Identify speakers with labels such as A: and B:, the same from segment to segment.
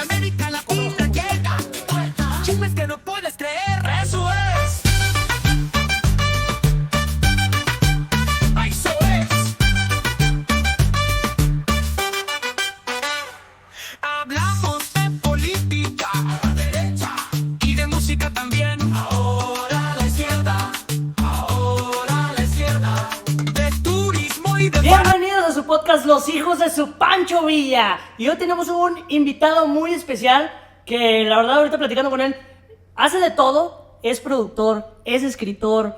A: América Latina llega. Chismes que no puedes creer. Eso es. Eso es. Hablamos de política a la derecha y de música también. Ahora la izquierda. Ahora la izquierda. De turismo y de...
B: Bienvenidos a su podcast Los Hijos de su Pancho Villa. Y hoy tenemos un invitado muy especial que la verdad ahorita platicando con él, hace de todo, es productor, es escritor,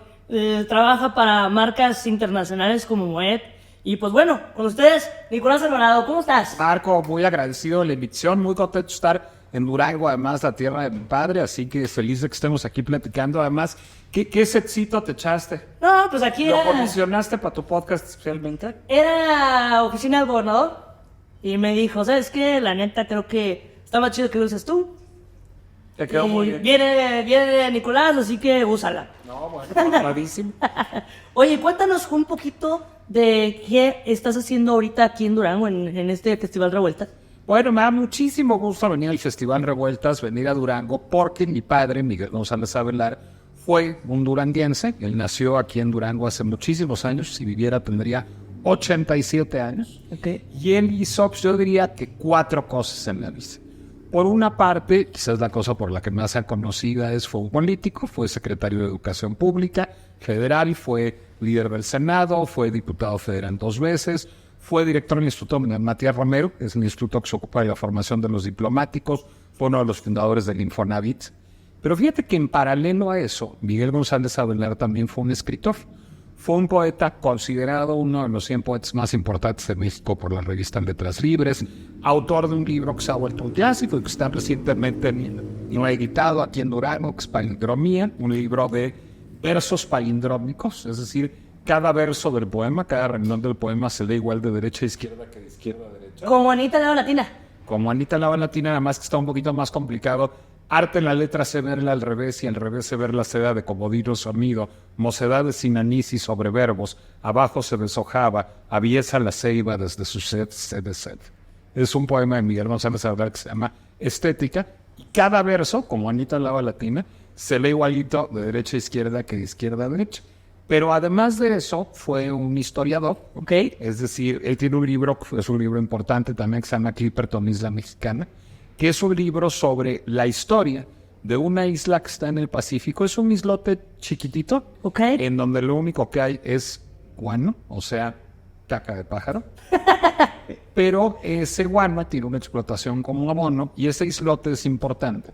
B: trabaja para marcas internacionales como Moet. Y pues bueno, con ustedes, Nicolás Alvarado, ¿cómo estás?
C: Marco, muy agradecido de la invitación, muy contento de estar en Durango, además la tierra de mi padre, así que feliz de que estemos aquí platicando. Además, ¿qué setcito te echaste?
B: No, pues aquí
C: ¿Lo comisionaste para tu podcast especialmente?
B: era oficina del gobernador y me dijo, ¿sabes qué? La neta creo que está más chido que lo uses tú.
C: Te quedó
B: Y
C: muy bien.
B: viene Nicolás, así que úsala.
C: No, bueno, clarísimo.
B: Oye, cuéntanos un poquito de qué estás haciendo ahorita aquí en Durango, en este Festival Revueltas.
C: Bueno, me da muchísimo gusto venir al Festival Revueltas, venir a Durango, porque mi padre, Miguel González Avelar, fue un duranguense. Él nació aquí en Durango hace muchísimos años. Si viviera tendría 87 años.
B: Okay.
C: Y él hizo, pues, yo diría que 4 cosas en la vida. Por una parte, quizás la cosa por la que más se ha conocida fue un político, fue secretario de Educación Pública federal, fue líder del Senado, fue diputado federal 2 veces, fue director del Instituto Matías Romero, es el instituto que se ocupa de la formación de los diplomáticos, fue uno de los fundadores del Infonavit. Pero fíjate que en paralelo a eso, Miguel González Avelar también fue un escritor. Fue un poeta considerado uno de los 100 poetas más importantes de México por la revista Letras Libres, autor de un libro que se ha vuelto un clásico y que está recientemente editado aquí en Durango, que es Palindromía, un libro de versos palindrómicos, es decir, cada verso del poema, cada renglón del poema se lee igual de derecha a izquierda que de izquierda a derecha.
B: Como Anita Lava Latina.
C: Como Anita Lava Latina, nada más que está un poquito más complicado. Arte en la letra se verla al revés y al revés se ver la seda de comodino su amigo, mocedades sin anís y sobreverbos, abajo se deshojaba, aviesa la ceiba desde su sed de sed. Es un poema de Miguel González Avelar que se llama Estética, y cada verso, como Anita Lava Latina, se lee igualito de derecha a izquierda que de izquierda a derecha. Pero además de eso, fue un historiador,
B: Ok.
C: es decir, él tiene un libro, es un libro importante también, que se llama Clipperton Isla Mexicana, que es un libro sobre la historia de una isla que está en el Pacífico. Es un islote chiquitito,
B: Ok.
C: en donde lo único que hay es guano, o sea, caca de pájaro. Pero ese guano tiene una explotación como abono, y ese islote es importante,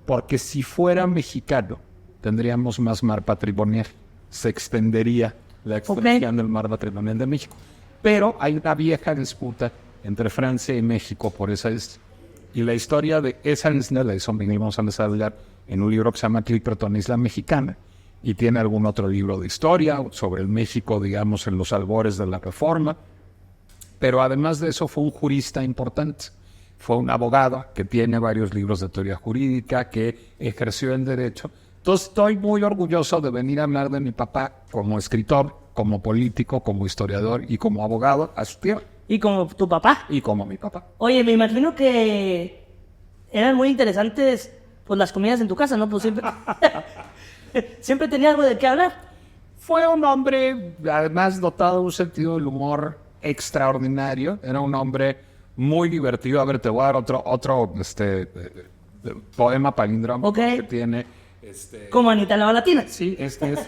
C: porque si fuera mexicano, tendríamos más mar patrimonial. Se extendería la extensión del mar patrimonial de México. Pero hay una vieja disputa entre Francia y México por esa isla. Y la historia de esa isla la hizo Miguel González Avelar en un libro que se llama Clipperton Isla Mexicana. Y tiene algún otro libro de historia sobre el México, digamos, en los albores de la Reforma. Pero además de eso fue un jurista importante. Fue un abogado que tiene varios libros de teoría jurídica, que ejerció el derecho. Entonces estoy muy orgulloso de venir a hablar de mi papá como escritor, como político, como historiador y como abogado a su tierra.
B: Y como tu papá.
C: Y como mi papá.
B: Oye, me imagino que eran muy interesantes pues las comidas en tu casa, ¿no? Pues siempre, siempre tenía algo de qué hablar.
C: Fue un hombre, además, dotado de un sentido del humor extraordinario. Era un hombre muy divertido. A ver, te voy a dar otro poema palíndromo
B: Ok.
C: que tiene.
B: Como Anita Lava Latina.
C: Sí, este es: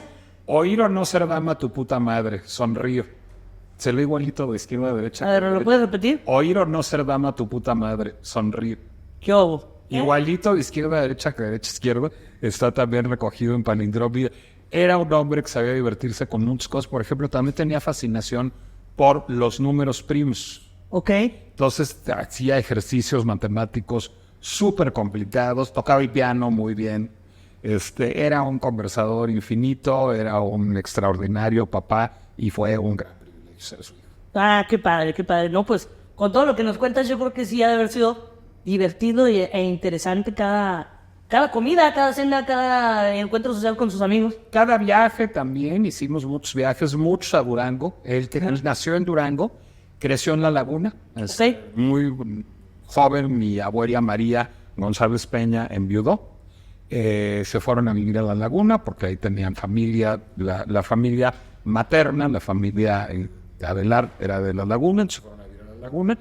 C: oír o no ser dama tu puta madre, sonrío. Se lee igualito de izquierda a derecha.
B: A ver, ¿lo puedes repetir?
C: Oír o no ser dama tu puta madre, sonrío.
B: ¿Qué hubo?
C: Igualito de izquierda a derecha que de derecha a izquierda, está también recogido en Palindromía. Era un hombre que sabía divertirse con muchas cosas. Por ejemplo, también tenía fascinación por los números primos.
B: Ok.
C: Entonces hacía ejercicios matemáticos súper complicados, tocaba el piano muy bien. Era un conversador infinito, era un extraordinario papá y fue un gran privilegio ser su hijo.
B: Ah, qué padre, qué padre. No, pues con todo lo que nos cuentas, yo creo que sí ha de haber sido divertido e interesante cada comida, cada cena, cada encuentro social con sus amigos.
C: Cada viaje también, hicimos muchos viajes, muchos a Durango. Él nació en Durango, creció en La Laguna.
B: Sí.
C: Muy joven, mi abuela María González Peña enviudó. Se fueron a vivir a La Laguna porque ahí tenían familia, la familia materna, la familia de Adelar era de La Laguna, se fueron a vivir a La Laguna.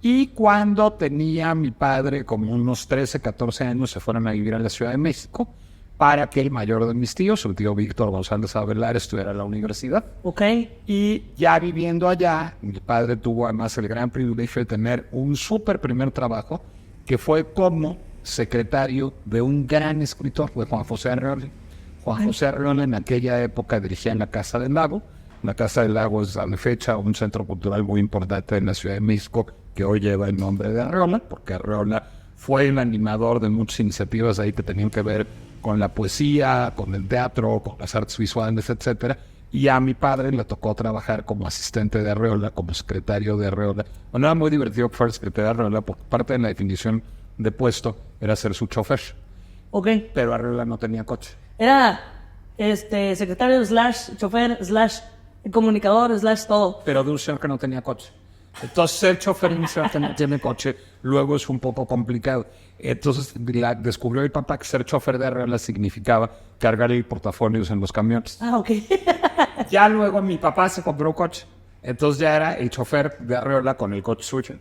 C: Y cuando tenía mi padre como unos 13, 14 años, se fueron a vivir a la Ciudad de México para que el mayor de mis tíos, su tío Víctor González Adelar, estudiara en la universidad.
B: Ok.
C: Y ya viviendo allá, mi padre tuvo además el gran privilegio de tener un súper primer trabajo, que fue como secretario de un gran escritor, de Juan José Arreola. Juan José Arreola en aquella época dirigía en la Casa del Lago. La Casa del Lago es a la fecha un centro cultural muy importante en la Ciudad de México, que hoy lleva el nombre de Arreola, porque Arreola fue el animador de muchas iniciativas ahí que tenían que ver con la poesía, con el teatro, con las artes visuales, etcétera. Y a mi padre le tocó trabajar como asistente de Arreola, como secretario de Arreola. Bueno, era muy divertido que fuera secretario de Arreola, porque parte de la definición de puesto era ser su chofer.
B: Ok.
C: Pero Arreola no tenía coche.
B: Era secretario / chofer / comunicador / todo.
C: Pero de un señor que no tenía coche. Entonces, ser chofer de un señor que no tiene coche, luego es un poco complicado. Entonces, descubrió mi papá que ser chofer de Arreola significaba cargar el portafolios en los camiones.
B: Ah, ok.
C: Ya luego mi papá se compró coche. Entonces ya era el chofer de Arreola con el coche suyo.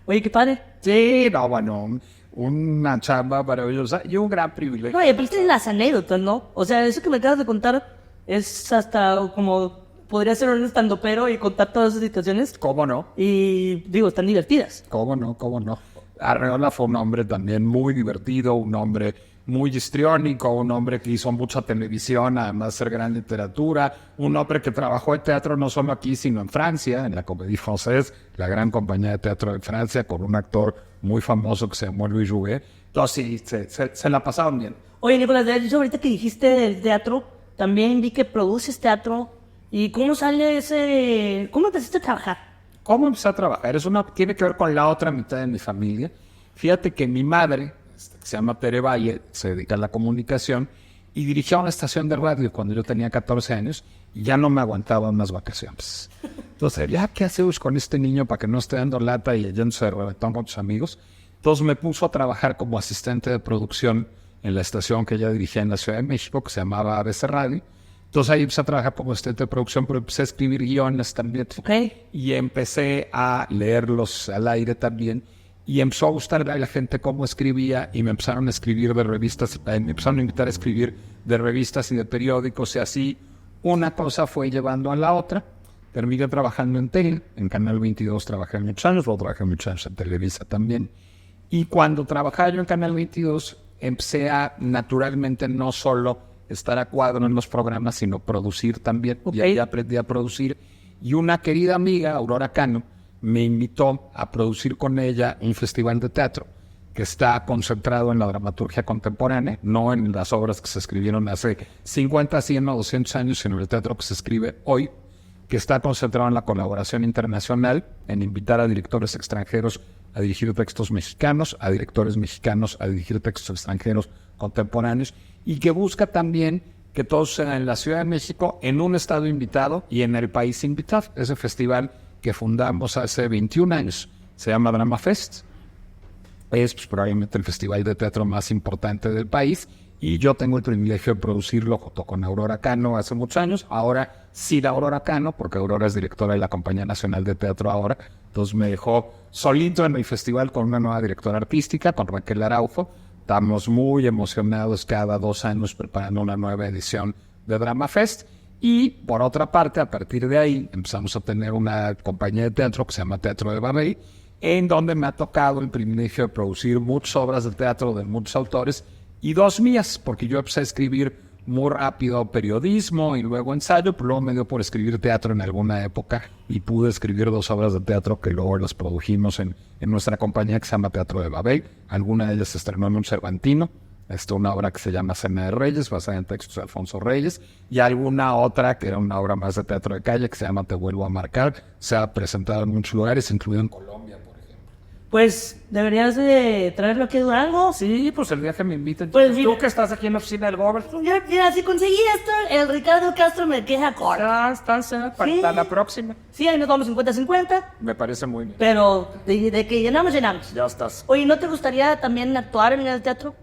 B: Oye, qué padre.
C: Sí, no, bueno, una chamba maravillosa y un gran privilegio.
B: No, y aparte de las anécdotas, ¿no? O sea, eso que me acabas de contar es hasta como podría ser un estandopero y contar todas esas situaciones.
C: ¿Cómo no?
B: Y digo, están divertidas.
C: ¿Cómo no? ¿Cómo no? Arreola fue un hombre también muy divertido, un hombre muy histriónico, un hombre que hizo mucha televisión, además de ser gran literatura, un hombre que trabajó en teatro no solo aquí, sino en Francia, en la Comédie Française, la gran compañía de teatro de Francia, con un actor muy famoso que se llamó Louis Jouvet. Entonces sí, se la pasaron bien.
B: Oye, Nicolás, de hecho, ahorita que dijiste del teatro, también vi que produces teatro. ¿Y cómo sale ese...? ¿Cómo empezaste a trabajar?
C: ¿Cómo empecé a trabajar? Tiene que ver con la otra mitad de mi familia. Fíjate que mi madre, que se llama Tere Valle, se dedica a la comunicación y dirigía una estación de radio cuando yo tenía 14 años y ya no me aguantaba unas vacaciones. Entonces, ¿ya qué hacemos con este niño para que no esté dando lata y yéndose de reventón con sus amigos? Entonces me puso a trabajar como asistente de producción en la estación que ella dirigía en la Ciudad de México, que se llamaba ABC Radio. Entonces ahí empecé a trabajar como asistente de producción, pero empecé a escribir guiones también.
B: Okay.
C: Y empecé a leerlos al aire también. Y empezó a gustarle a la gente cómo escribía y me empezaron a escribir de revistas, me empezaron a invitar a escribir de revistas y de periódicos y así una cosa fue llevando a la otra. Terminé trabajando en tele, en Canal 22 trabajé muchos años, luego trabajé muchos años en Televisa también. Y cuando trabajaba yo en Canal 22, empecé a naturalmente no solo estar a cuadro en los programas, sino producir también.
B: Okay.
C: Y ahí aprendí a producir. Y una querida amiga, Aurora Cano, me invitó a producir con ella un festival de teatro que está concentrado en la dramaturgia contemporánea, no en las obras que se escribieron hace 50, 100 o 200 años, sino en el teatro que se escribe hoy, que está concentrado en la colaboración internacional, en invitar a directores extranjeros a dirigir textos mexicanos, a directores mexicanos a dirigir textos extranjeros contemporáneos, y que busca también que todos sean en la Ciudad de México, en un estado invitado y en el país invitado. Ese festival que fundamos hace 21 años se llama Drama Fest. Es probablemente el festival de teatro más importante del país y yo tengo el privilegio de producirlo junto con Aurora Cano hace muchos años. Ahora sí, la Aurora Cano, porque Aurora es directora de la Compañía Nacional de Teatro ahora. Entonces me dejó solito en el festival con una nueva directora artística, con Raquel Araujo. Estamos muy emocionados cada 2 años preparando una nueva edición de Drama Fest. Y por otra parte, a partir de ahí, empezamos a tener una compañía de teatro que se llama Teatro de Babel, en donde me ha tocado el privilegio de producir muchas obras de teatro de muchos autores y 2 mías, porque yo empecé a escribir muy rápido periodismo y luego ensayo, pero luego me dio por escribir teatro en alguna época y pude escribir 2 obras de teatro que luego las produjimos en nuestra compañía que se llama Teatro de Babel. Alguna de ellas se estrenó en un Cervantino, una obra que se llama Cena de Reyes, basada en textos de Alfonso Reyes, y alguna otra que era una obra más de teatro de calle que se llama Te Vuelvo a Marcar. Se ha presentado en muchos lugares, incluido en Colombia, por ejemplo.
B: Pues deberías de traerlo aquí a Durango.
C: Sí, pues el día que me inviten.
B: Pues sí.
C: Tú que estás aquí en la oficina del gobierno.
B: Ya, si conseguí esto, el Ricardo Castro me queja corto.
C: Ya estás, para
B: Sí.
C: la próxima.
B: Sí, ahí nos vamos 50-50,
C: Me parece muy bien.
B: pero de que llenamos, llenamos.
C: Ya estás.
B: Oye, ¿no te gustaría también actuar en el teatro?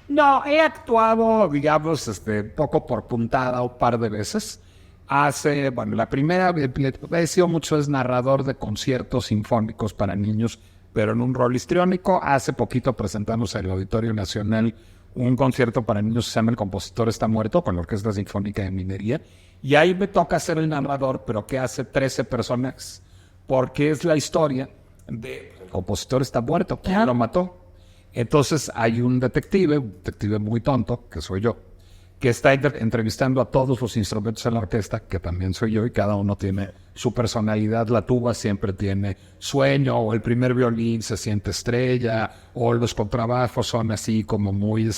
C: No, he actuado, digamos, poco por puntada un par de veces. La primera he sido mucho es narrador de conciertos sinfónicos para niños, pero en un rol histriónico. Hace poquito presentamos en el Auditorio Nacional un concierto para niños que se llama El compositor está muerto, con la Orquesta Sinfónica de Minería. Y ahí me toca ser el narrador, pero que hace 13 personajes, porque es la historia de el compositor está muerto, ¿quién lo mató? Entonces hay un detective muy tonto, que soy yo, que está entrevistando a todos los instrumentos en la orquesta, que también soy yo, y cada uno tiene su personalidad. La tuba siempre tiene sueño, o el primer violín se siente estrella, o los contrabajos son así como muy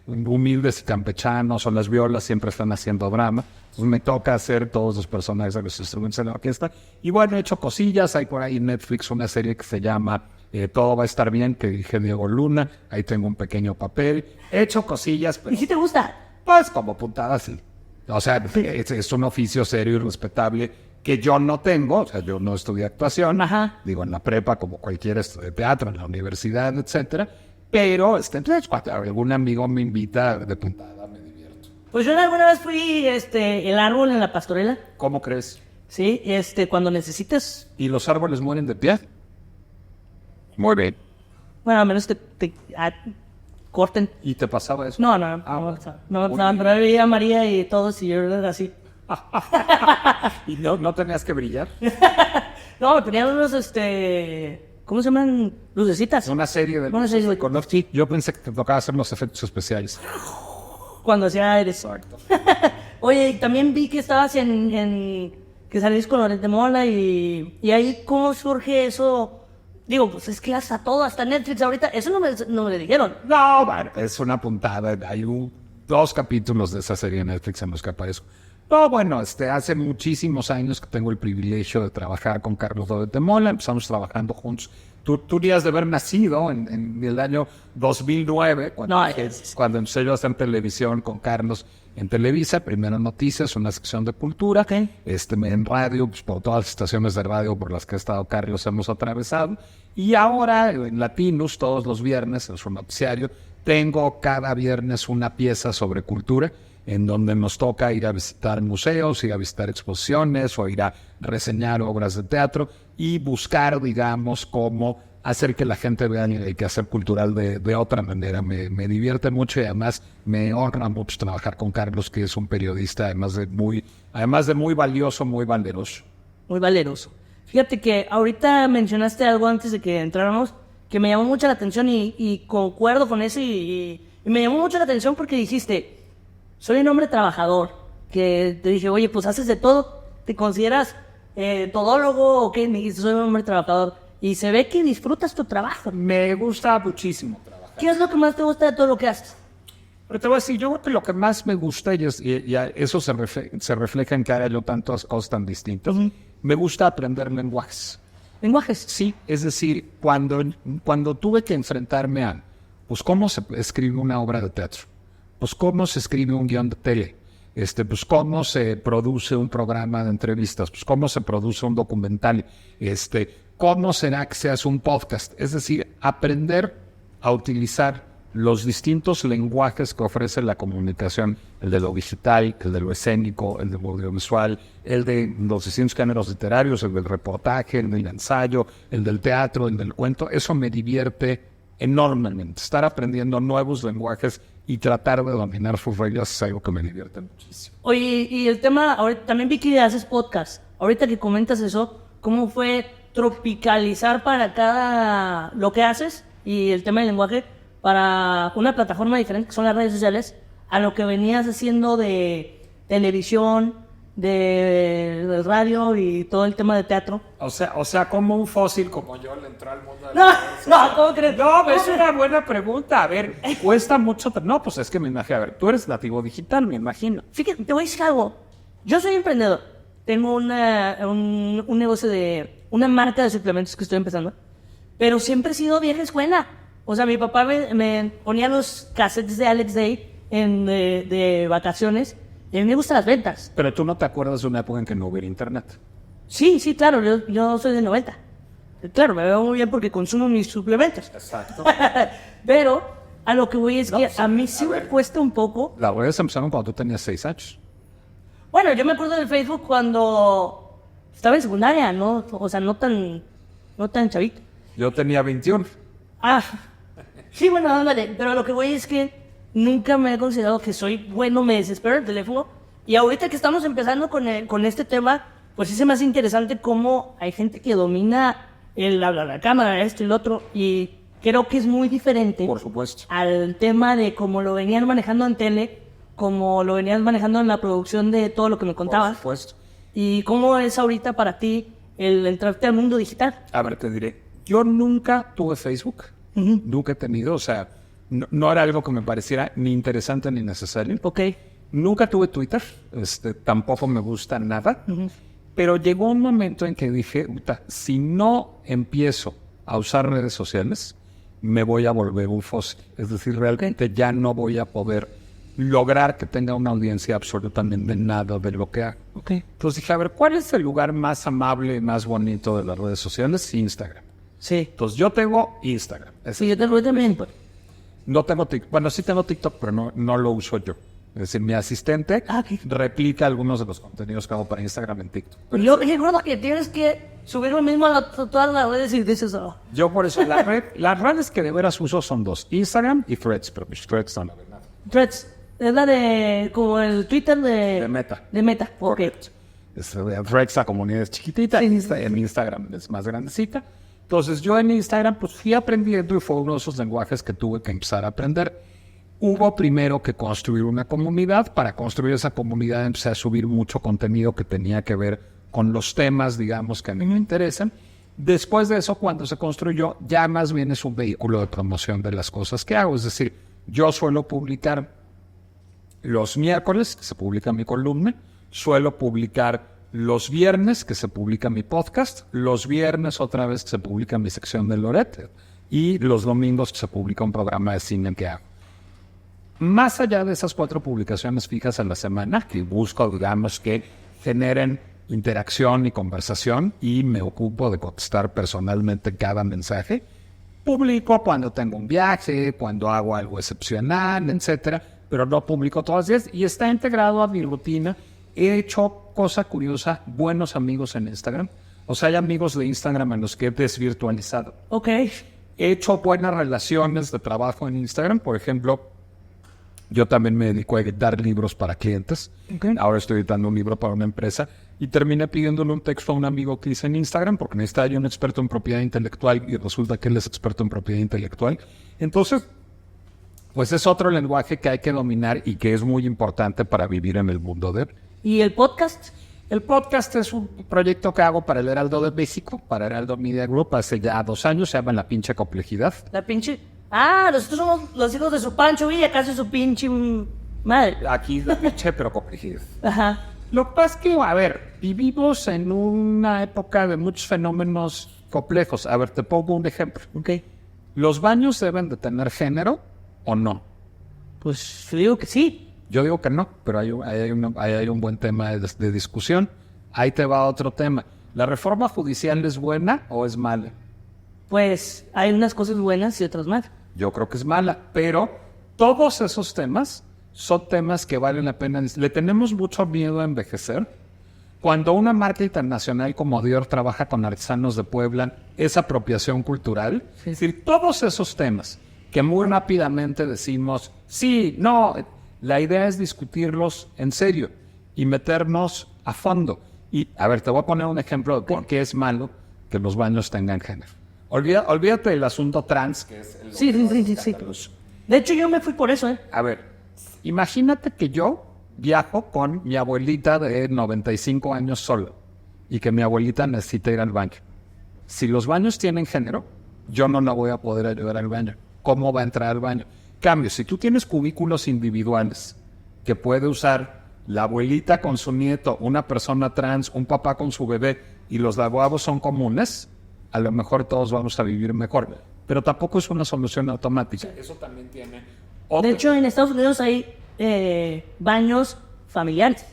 C: humildes y campechanos, o las violas siempre están haciendo drama. Entonces me toca hacer todos los personajes de los instrumentos en la orquesta. Y bueno, he hecho cosillas. Hay por ahí en Netflix una serie que se llama Todo va a estar bien, que dirige Diego Luna. Ahí tengo un pequeño papel. He hecho cosillas, pero
B: ¿Y si te gusta?
C: pues como puntadas, sí. O sea, es un oficio serio y respetable que yo no tengo. O sea, yo no estudié actuación.
B: Ajá.
C: Digo, en la prepa, como cualquier estudio de teatro, en la universidad, etcétera. Pero entonces, cuando algún amigo me invita de puntada, me divierto.
B: Pues yo alguna vez fui el árbol en la pastorela.
C: ¿Cómo crees?
B: Sí, cuando necesites.
C: ¿Y los árboles mueren de pie? Muy bien.
B: Bueno, a menos corten.
C: ¿Y te pasaba eso?
B: No, pero ahí veía a María y todos y yo era así.
C: ¿Y no tenías que brillar?
B: No, tenían unos, ¿cómo se llaman? Lucecitas.
C: Una serie de...
B: Una serie de
C: color. Sí, yo pensé que te tocaba hacer los efectos especiales.
B: Cuando hacía aires.
C: Exacto.
B: Oye, y también vi que estabas que salís con Loret de Mola y ahí, ¿cómo surge eso? Digo, pues es que hasta todo, hasta Netflix ahorita, eso no me dijeron.
C: No, bueno, es una puntada. Hay 2 capítulos de esa serie en Netflix en los que aparezco. No, bueno, hace muchísimos años que tengo el privilegio de trabajar con Carlos Loret de Mola. Empezamos trabajando juntos. Tú deberías de haber nacido en el año 2009, cuando empecé yo a hacer televisión con Carlos en Televisa, primero Noticias, una sección de cultura.
B: Okay.
C: En radio, pues por todas las estaciones de radio por las que ha estado Carlos hemos atravesado. Y ahora en Latinos, todos los viernes, en su noticiario, tengo cada viernes una pieza sobre cultura, en donde nos toca ir a visitar museos, ir a visitar exposiciones o ir a reseñar obras de teatro y buscar, digamos, cómo hacer que la gente vea el quehacer cultural de otra manera. Me divierte mucho y además me honra mucho trabajar con Carlos, que es un periodista además de muy valioso, muy valeroso.
B: Muy valeroso. Fíjate que ahorita mencionaste algo antes de que entráramos que me llamó mucho la atención y concuerdo con eso y me llamó mucho la atención porque dijiste, soy un hombre trabajador, que te dije, oye, pues haces de todo, ¿te consideras todólogo o qué? Me dijiste, soy un hombre trabajador. Y se ve que disfrutas tu trabajo.
C: Me gusta muchísimo trabajar.
B: ¿Qué es lo que más te gusta de todo lo que haces?
C: Pero te voy a decir, yo creo que lo que más me gusta, y eso se refleja en que haga yo tantas cosas tan distintas, me gusta aprender lenguajes.
B: ¿Lenguajes?
C: Sí, es decir, cuando tuve que enfrentarme a, pues, cómo se escribe una obra de teatro, pues, cómo se escribe un guión de tele, pues, cómo se produce un programa de entrevistas, pues, cómo se produce un documental, cómo será que se hace un podcast. Es decir, aprender a utilizar los distintos lenguajes que ofrece la comunicación, el de lo digital, el de lo escénico, el de lo audiovisual, el de los distintos géneros literarios, el del reportaje, el del ensayo, el del teatro, el del cuento. Eso me divierte enormemente. Estar aprendiendo nuevos lenguajes y tratar de dominar sus reglas es algo que me divierte muchísimo.
B: Oye, y el tema, ahorita también vi que haces podcast. Ahorita que comentas eso, ¿cómo fue tropicalizar para cada lo que haces y el tema del lenguaje para una plataforma diferente que son las redes sociales a lo que venías haciendo de televisión, de radio y todo el tema de teatro?
C: O sea, como un fósil como yo le entró al mundo de
B: No,
C: las redes
B: no,
C: sociales.
B: ¿cómo crees?
C: No, es una buena pregunta. A ver, cuesta mucho. No, pues es que me imagino. A ver, tú eres nativo digital, me imagino.
B: Fíjate, te voy a decir algo. Yo soy emprendedor. Tengo un negocio de una marca de suplementos que estoy empezando. pero siempre he sido vieja escuela. O sea, mi papá me ponía los cassettes de Alex Day de vacaciones y a mí me gustan las ventas.
C: Pero tú no te acuerdas de una época en que no hubiera internet.
B: Sí, sí, claro, yo soy de 90. Claro, me veo muy bien porque consumo mis suplementos.
C: Exacto.
B: Pero a lo que voy es que a mí sí me cuesta un poco.
C: Las redes empezaron cuando tú tenías 6 años.
B: Bueno, yo me acuerdo del Facebook cuando estaba en secundaria, ¿no? O sea, no tan chavito.
C: Yo tenía 21.
B: Ah, sí, bueno, ándale. Pero a lo que voy es que nunca me he considerado que soy bueno, me desespero el teléfono. Y ahorita que estamos empezando con este tema, pues sí se me hace interesante cómo hay gente que domina el hablar a la cámara, esto y lo otro. Y creo que es muy diferente
C: Por supuesto.
B: al tema de cómo lo venían manejando en tele, como lo venías manejando en la producción de todo lo que me
C: Por
B: contabas.
C: supuesto.
B: ¿Y cómo es ahorita para ti el entrarte al mundo digital?
C: A ver, te diré. Yo nunca tuve Facebook. Nunca he tenido. O sea, no era algo que me pareciera ni interesante ni necesario.
B: Ok.
C: Nunca tuve Twitter. Tampoco me gusta nada. Pero llegó un momento en que dije, "Uta, si no empiezo a usar redes sociales, me voy a volver un fósil. Es decir, realmente ya no voy a poder lograr que tenga una audiencia absolutamente nada de lo que hago.
B: Ok.
C: Entonces dije, a ver, ¿cuál es el lugar más amable y más bonito de las redes sociales? Instagram.
B: Sí.
C: Entonces yo tengo Instagram.
B: Sí, yo tengo también. Pues.
C: No tengo TikTok. Bueno, sí tengo TikTok, pero no lo uso yo. Es decir, mi asistente
B: Ok.
C: replica algunos de los contenidos que hago para Instagram en TikTok.
B: Yo recuerdo que tienes que subir lo mismo a todas las redes y dices, oh.
C: Yo por eso, las redes que de veras uso son dos, Instagram y Threads, pero mis Threads no la verdad.
B: Threads, es la de, como el Twitter
C: De Meta.
B: De Meta, ok.
C: Correcto. Threads, la comunidad es chiquitita,
B: Sí, sí, sí.
C: en Instagram es más grandecita. Entonces yo en Instagram pues fui aprendiendo y fue uno de esos lenguajes que tuve que empezar a aprender. Hubo primero que construir una comunidad. Para construir esa comunidad empecé a subir mucho contenido que tenía que ver con los temas, digamos, que a mí me interesan. Después de eso, cuando se construyó, ya más bien es un vehículo de promoción de las cosas que hago. Es decir, yo suelo publicar los miércoles, que se publica mi columna. Suelo publicar los viernes, que se publica mi podcast. Los viernes otra vez que se publica mi sección de Loret. Y los domingos que se publica un programa de cine que hago. Más allá de esas 4 publicaciones fijas a la semana, que busco, digamos, que generen interacción y conversación y me ocupo de contestar personalmente cada mensaje, publico cuando tengo un viaje, cuando hago algo excepcional, etcétera, pero no publico todos los días y está integrado a mi rutina. He hecho, cosa curiosa, buenos amigos en Instagram. O sea, hay amigos de Instagram en los que he desvirtualizado.
B: Ok.
C: He hecho buenas relaciones de trabajo en Instagram. Por ejemplo, yo también me dedico a editar libros para clientes.
B: Ok.
C: Ahora estoy editando un libro para una empresa y terminé pidiéndole un texto a un amigo que hice en Instagram porque necesitaba yo un experto en propiedad intelectual y resulta que él es experto en propiedad intelectual. Entonces, pues es otro lenguaje que hay que dominar y que es muy importante para vivir en el mundo de...
B: ¿Y el podcast?
C: El podcast es un proyecto que hago para el Heraldo de México, para Heraldo Media Group, hace ya 2 años, se llama La Pinche Complejidad.
B: La pinche... Ah, nosotros somos los hijos de su Pancho Villa, casi su pinche madre.
C: Aquí la pinche, pero complejidad.
B: Ajá.
C: Lo que pasa es que, a ver, vivimos en una época de muchos fenómenos complejos. A ver, te pongo un ejemplo.
B: Ok.
C: ¿Los baños deben de tener género o no?
B: Pues yo digo que sí.
C: Yo digo que no, pero ahí hay un buen tema de discusión. Ahí te va otro tema. ¿La reforma judicial es buena o es mala?
B: Pues hay unas cosas buenas y otras malas.
C: Yo creo que es mala, pero todos esos temas son temas que valen la pena. Le tenemos mucho miedo a envejecer. Cuando una marca internacional como Dior trabaja con artesanos de Puebla, es apropiación cultural.
B: Sí.
C: Es decir, todos esos temas que muy rápidamente decimos, sí, no, la idea es discutirlos en serio y meternos a fondo. Y, a ver, te voy a poner un ejemplo de por qué es malo que los baños tengan género. Olvídate del asunto trans, que es el...
B: Sí. De hecho, yo me fui por eso, ¿eh?
C: A ver, imagínate que yo viajo con mi abuelita de 95 años solo y que mi abuelita necesita ir al baño. Si los baños tienen género, yo no la voy a poder ayudar al baño. ¿Cómo va a entrar al baño? Cambio, si tú tienes cubículos individuales que puede usar la abuelita con su nieto, una persona trans, un papá con su bebé y los lavabos son comunes, a lo mejor todos vamos a vivir mejor. Pero tampoco es una solución automática. Eso también tiene...
B: De hecho, en Estados Unidos hay baños familiares.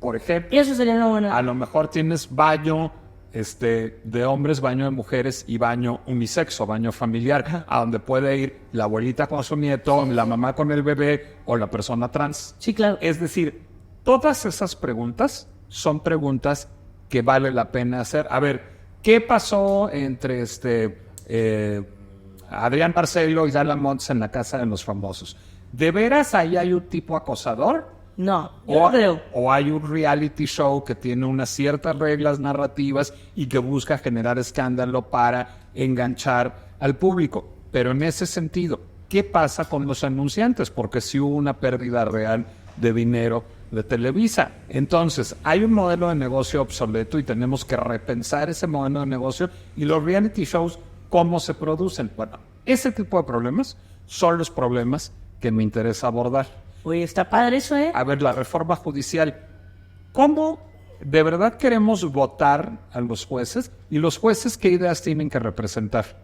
C: por ejemplo,
B: Y eso sería una buena...
C: a lo mejor tienes baño de hombres, baño de mujeres y baño unisexo, baño familiar, a donde puede ir la abuelita con su nieto, la mamá con el bebé o la persona trans.
B: Sí, claro.
C: Es decir, todas esas preguntas son preguntas que vale la pena hacer. A ver, ¿qué pasó entre Adrián Marcelo y Dala Montes en la Casa de los Famosos? ¿De veras ahí hay un tipo acosador?
B: No, yo no creo.
C: O hay un reality show que tiene unas ciertas reglas narrativas y que busca generar escándalo para enganchar al público. Pero en ese sentido, ¿qué pasa con los anunciantes? Porque sí hubo una pérdida real de dinero de Televisa. Entonces, hay un modelo de negocio obsoleto y tenemos que repensar ese modelo de negocio y los reality shows, ¿cómo se producen? Bueno, ese tipo de problemas son los problemas que me interesa abordar.
B: Oye, está padre eso, ¿eh?
C: A ver, la reforma judicial. ¿Cómo de verdad queremos votar a los jueces? ¿Y los jueces qué ideas tienen que representar?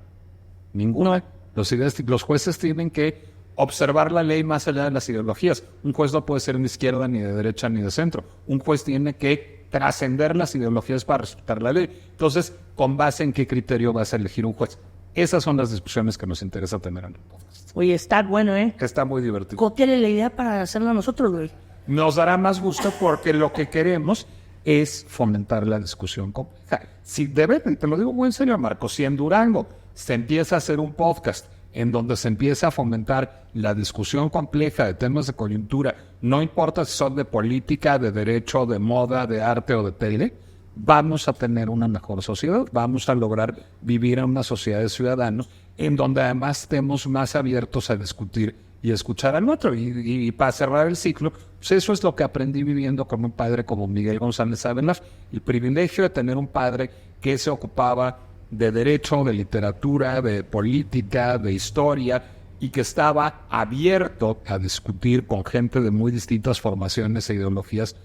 C: Ninguna. Los jueces tienen que observar la ley más allá de las ideologías. Un juez no puede ser ni izquierda, ni de derecha, ni de centro. Un juez tiene que trascender las ideologías para respetar la ley. Entonces, ¿con base en qué criterio vas a elegir un juez? Esas son las discusiones que nos interesa tener en el podcast.
B: Oye, está bueno, ¿eh?
C: Está muy divertido.
B: Cópiale la idea para hacerla nosotros, güey.
C: Nos dará más gusto porque lo que queremos es fomentar la discusión compleja. Si te lo digo muy en serio, Marco, si en Durango se empieza a hacer un podcast en donde se empieza a fomentar la discusión compleja de temas de coyuntura, no importa si son de política, de derecho, de moda, de arte o de tele, vamos a tener una mejor sociedad, vamos a lograr vivir en una sociedad de ciudadanos en donde además estemos más abiertos a discutir y escuchar al otro. Y para cerrar el ciclo, pues eso es lo que aprendí viviendo con un padre como Miguel González Avelar, el privilegio de tener un padre que se ocupaba de derecho, de literatura, de política, de historia, y que estaba abierto a discutir con gente de muy distintas formaciones e ideologías.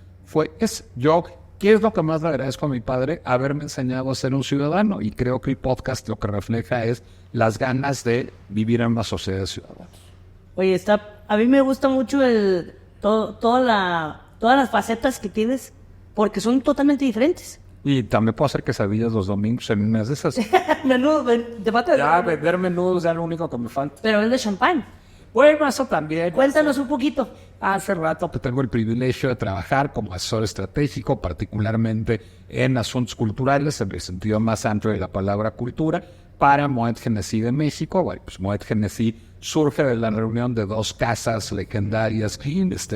C: ¿Qué es lo que más le agradezco a mi padre? Haberme enseñado a ser un ciudadano, y creo que el podcast lo que refleja es las ganas de vivir en una sociedad ciudadana.
B: Oye, a mí me gusta mucho todas las facetas que tienes, porque son totalmente diferentes.
C: Y también puedo hacer quesadillas los domingos en unas de esas.
B: Menudo, te falta...
C: Ya, vender menudos ya lo único que me falta.
B: Pero es de champán.
C: Bueno, eso también.
B: Cuéntanos un poquito.
C: Hace rato que tengo el privilegio de trabajar como asesor estratégico, particularmente en asuntos culturales, en el sentido más amplio de la palabra cultura, para Moet Hennessy de México. Bueno, pues Moet Hennessy surge de la reunión de dos casas legendarias,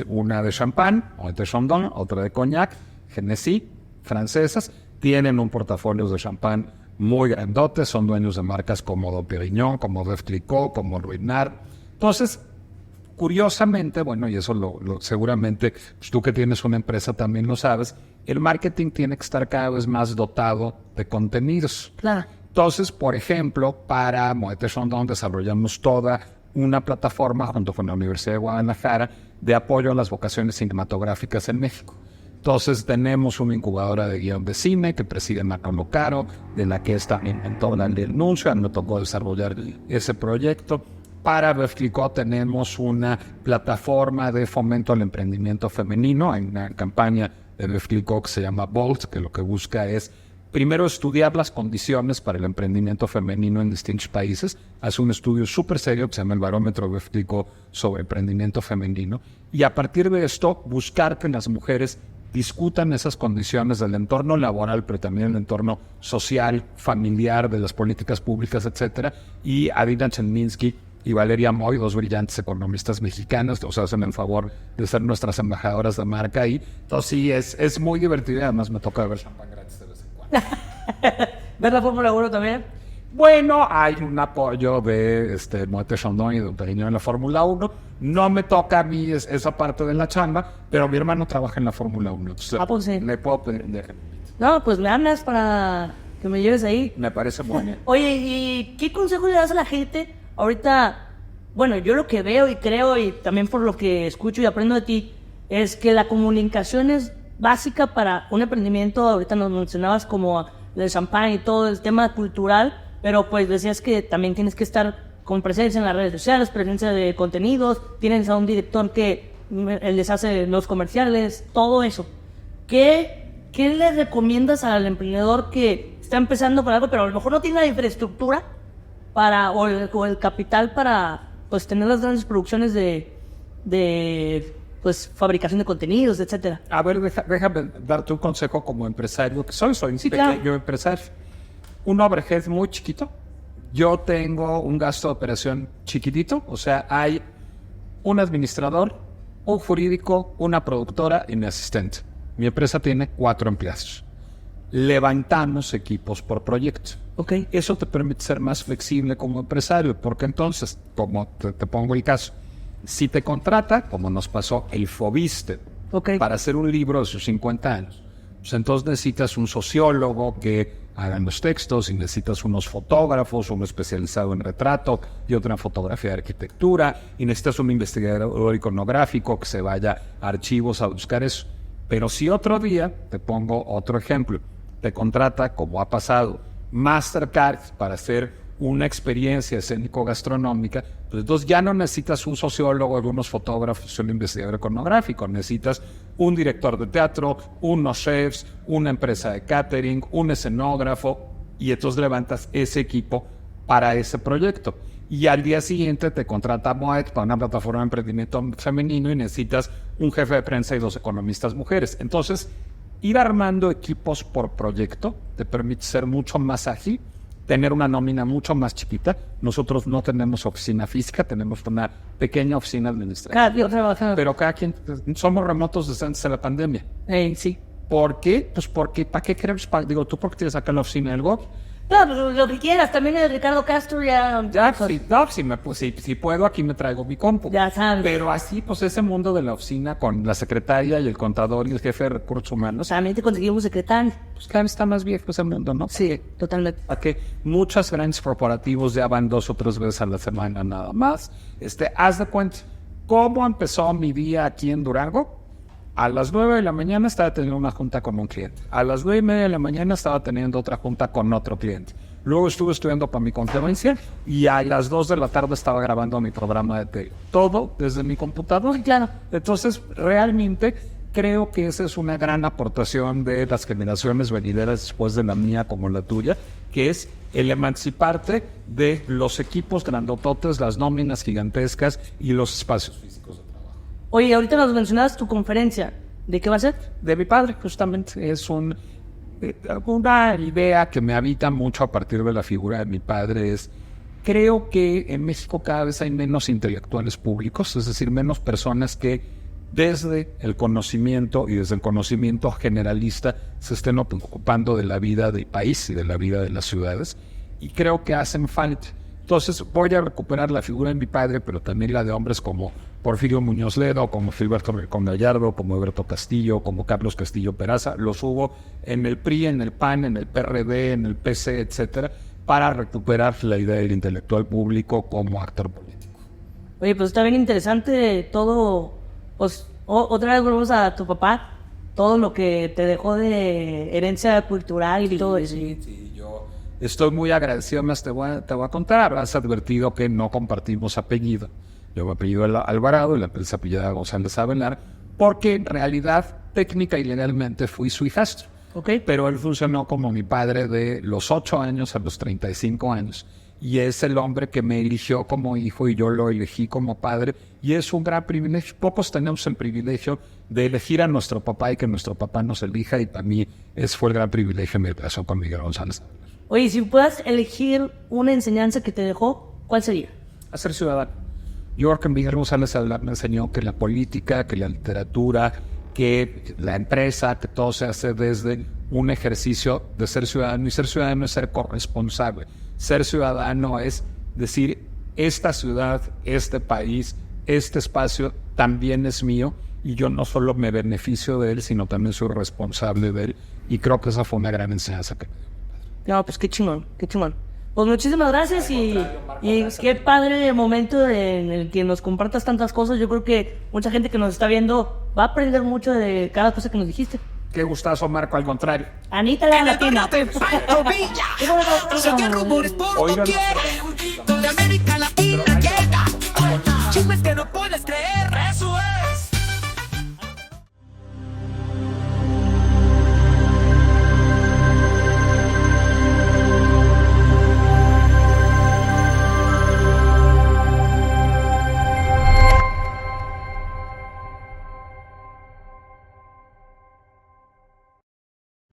C: una de champán, Moet de Chandon, otra de cognac, Hennessy, francesas. Tienen un portafolio de champán muy grandote, son dueños de marcas como Dom Pérignon, como Veuve Clicquot, como Ruinart. Entonces, curiosamente, bueno, y eso seguramente pues tú que tienes una empresa también lo sabes, el marketing tiene que estar cada vez más dotado de contenidos.
B: Claro.
C: Entonces, por ejemplo, para Moet de Chandon desarrollamos toda una plataforma junto con la Universidad de Guadalajara de apoyo a las vocaciones cinematográficas en México. Entonces tenemos una incubadora de guión de cine que preside Manolo Caro, de la que es también mentora del Nuncio, me tocó desarrollar ese proyecto. Para Veuve Clicquot tenemos una plataforma de fomento al emprendimiento femenino. Hay una campaña de Veuve Clicquot que se llama Bolt, que lo que busca es primero estudiar las condiciones para el emprendimiento femenino en distintos países. Hace un estudio súper serio que se llama el Barómetro Veuve Clicquot sobre emprendimiento femenino. Y a partir de esto, buscar que las mujeres discutan esas condiciones del entorno laboral, pero también el entorno social, familiar, de las políticas públicas, etcétera. Y Adina Chelminsky y Valeria Moy, dos brillantes economistas mexicanas, nos hacen el favor de ser nuestras embajadoras de marca ahí. Entonces sí, es muy divertido y además me toca ver champán gratis de vez en cuando.
B: ¿Ver la Fórmula 1 también?
C: Bueno, hay un apoyo de Moet de Chandon y de Dom Pérignon en la Fórmula 1. No me toca a mí esa parte de la chamba, pero mi hermano trabaja en la Fórmula 1. Entonces,
B: pues sí.
C: le puedo pedir de...
B: No, pues me hablas para que me lleves ahí.
C: Me parece muy bien.
B: Oye, ¿y qué consejo le das a la gente ahorita? Bueno, yo lo que veo y creo, y también por lo que escucho y aprendo de ti, es que la comunicación es básica para un emprendimiento. Ahorita nos mencionabas como del champán y todo el tema cultural, pero pues decías que también tienes que estar con presencia en las redes sociales, presencia de contenidos, tienes a un director que les hace los comerciales, todo eso. ¿Qué le recomiendas al emprendedor que está empezando con algo, pero a lo mejor no tiene la infraestructura o el capital para pues tener las grandes producciones de pues fabricación de contenidos, etcétera?
C: A ver, déjame darte un consejo como empresario, que soy un
B: Sí,
C: pequeño
B: claro.
C: empresario. Un overhead muy chiquito. Yo tengo un gasto de operación chiquitito, o sea, hay un administrador, un jurídico, una productora y mi asistente. Mi empresa tiene 4 empleados. Levantamos equipos por proyecto.
B: Ok.
C: Eso te permite ser más flexible como empresario, porque entonces, como te pongo el caso, si te contrata, como nos pasó el Fobiste,
B: Ok.
C: para hacer un libro de sus 50 años, pues entonces necesitas un sociólogo que haga los textos y necesitas unos fotógrafos, uno especializado en retrato y otro en fotografía de arquitectura, y necesitas un investigador iconográfico que se vaya a archivos a buscar eso. Pero si otro día, te pongo otro ejemplo, te contrata, como ha pasado, Mastercard para hacer una experiencia escénico-gastronómica, pues entonces ya no necesitas un sociólogo, algunos fotógrafos, un investigador iconográfico, necesitas un director de teatro, unos chefs, una empresa de catering, un escenógrafo, y entonces levantas ese equipo para ese proyecto. Y al día siguiente te contrata Moet para una plataforma de emprendimiento femenino y necesitas un jefe de prensa y 2 economistas mujeres. Entonces, ir armando equipos por proyecto te permite ser mucho más ágil, tener una nómina mucho más chiquita. Nosotros no tenemos oficina física, tenemos una pequeña oficina administrativa. Pero cada quien, somos remotos desde antes de la pandemia.
B: Sí.
C: ¿Por qué? Pues porque, ¿para qué queremos? Digo, ¿tú por qué tienes acá la oficina del GOB?
B: No, pues lo que quieras, también el Ricardo Castro ya...
C: Ya, si puedo, aquí me traigo mi compu.
B: Ya sabes.
C: Pero así, pues ese mundo de la oficina con la secretaria y el contador y el jefe de recursos humanos,
B: También te conseguimos secretario.
C: pues cada vez está más viejo ese mundo, ¿no?
B: Sí, totalmente.
C: A que muchos grandes corporativos ya van 2 o 3 veces a la semana nada más. Haz de cuenta, ¿cómo empezó mi día aquí en Durango? A las 9 de la mañana estaba teniendo una junta con un cliente. A las 9:30 de la mañana estaba teniendo otra junta con otro cliente. Luego estuve estudiando para mi conferencia y a las 2 de la tarde estaba grabando mi programa de tele. Todo desde mi computador.
B: Claro.
C: Entonces, realmente creo que esa es una gran aportación de las generaciones venideras después de la mía como la tuya, que es el emanciparte de los equipos grandototes, las nóminas gigantescas y los espacios físicos.
B: Oye, ahorita nos mencionabas tu conferencia. ¿De qué va a ser?
C: De mi padre, justamente, es una idea que me habita mucho a partir de la figura de mi padre. Creo que en México cada vez hay menos intelectuales públicos, es decir, menos personas que desde el conocimiento y desde el conocimiento generalista se estén ocupando de la vida del país y de la vida de las ciudades, y creo que hacen falta. Entonces voy a recuperar la figura de mi padre, pero también la de hombres como Porfirio Muñoz Ledo, como Filiberto Rincón Gallardo, como Alberto Castillo, como Carlos Castillo Peraza. Los hubo en el PRI, en el PAN, en el PRD, en el PC, etcétera, para recuperar la idea del intelectual público como actor político.
B: Oye, pues está bien interesante todo. Pues otra vez volvemos a tu papá, todo lo que te dejó de herencia cultural y todo eso.
C: Sí, yo estoy muy agradecido. Más te voy a contar, habrás advertido que no compartimos apellido. Yo me apellido Alvarado y la empresa apellida González Avelar, porque en realidad, técnica y legalmente fui su hijastro.
B: Ok.
C: Pero él funcionó como mi padre de los 8 años a los 35 años. Y es el hombre que me eligió como hijo y yo lo elegí como padre. Y es un gran privilegio. Pocos tenemos el privilegio de elegir a nuestro papá y que nuestro papá nos elija. Y para mí ese fue el gran privilegio en mi relación con Miguel González.
B: Oye, si puedas elegir una enseñanza que te dejó, ¿cuál sería?
C: A ser ciudadano. Yo creo que Miguel González me enseñó que la política, que la literatura, que la empresa, que todo se hace desde un ejercicio de ser ciudadano. Y ser ciudadano es ser corresponsable. Ser ciudadano es decir, esta ciudad, este país, este espacio también es mío y yo no solo me beneficio de él, sino también soy responsable de él. Y creo que esa fue una gran enseñanza que me dio.
B: No, pues qué chingón, qué chingón. Pues muchísimas gracias y qué padre momento en el que nos compartas tantas cosas. Yo creo que mucha gente que nos está viendo va a aprender mucho de cada cosa que nos dijiste.
C: Qué gustazo, Marco, al contrario.
B: Anita la
A: En el
B: latina.
A: barrio de Pancho Villa se oyen rumores por
C: Oigan.
A: doquier. De América Latina llega chismes que no pueden